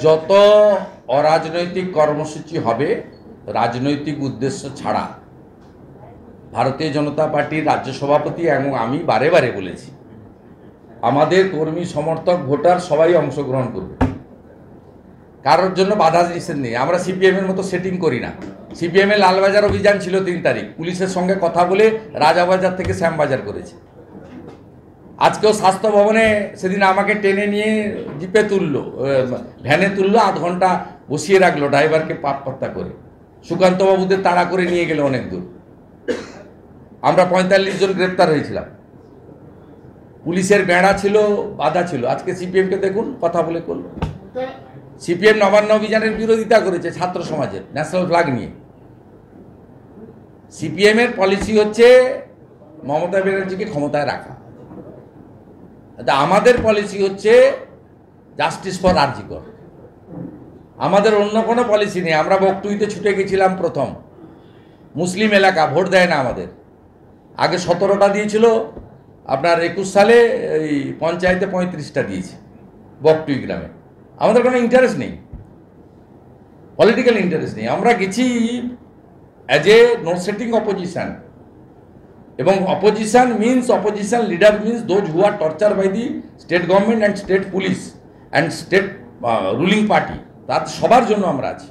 যত অরাজনৈতিক কর্মসূচি হবে রাজনৈতিক উদ্দেশ্য ছাড়া, ভারতীয় জনতা পার্টির রাজ্য সভাপতি এবং আমি বারে বারে বলেছি, আমাদের কর্মী সমর্থক ভোটার সবাই অংশগ্রহণ করবে, কারোর জন্য বাধা নিষেধ নেই। আমরা সিপিএমের মতো সেটিং করি না। সিপিএমের লালবাজার অভিযান ছিল 3 তারিখ, পুলিশের সঙ্গে কথা বলে রাজাবাজার থেকে শ্যামবাজার করেছে। আজকেও স্বাস্থ্য ভবনে সেদিন আমাকে টেনে নিয়ে জিপে তুললো, ভ্যানে তুললো, 8 ঘন্টা বসিয়ে রাখলো ড্রাইভারকে পাত্তা করে। সুকান্তবাবুদের তাড়া করে নিয়ে গেল অনেক দূর। আমরা 45 জন গ্রেপ্তার হয়েছিলাম। পুলিশের বেড়া ছিল, বাধা ছিল। আজকে সিপিএমকে দেখুন কথা বলে করলো। সিপিএম নবান্ন অভিযানের বিরোধিতা করেছে ছাত্র সমাজের ন্যাশনাল ফ্ল্যাগ নিয়ে। সিপিএমের পলিসি হচ্ছে মমতা ব্যানার্জিকে ক্ষমতায় রাখা। আমাদের পলিসি হচ্ছে জাস্টিস ফর আরজি কর। আমাদের অন্য কোনো পলিসি নেই। আমরা বকটুইতে ছুটে গেছিলাম প্রথম। মুসলিম এলাকা, ভোট দেয় না আমাদের। আগে 17টা দিয়েছিল, আপনার 21 সালে এই পঞ্চায়েতে 35টা দিয়েছে বকটুই গ্রামে। আমাদের কোনো ইন্টারেস্ট নেই, পলিটিক্যাল ইন্টারেস্ট নেই। আমরা গেছি as a no setting opposition, এবং opposition means opposition leader means those who are torture by the state government and state police and state ruling party. তার সবার জন্য আমরা আছি।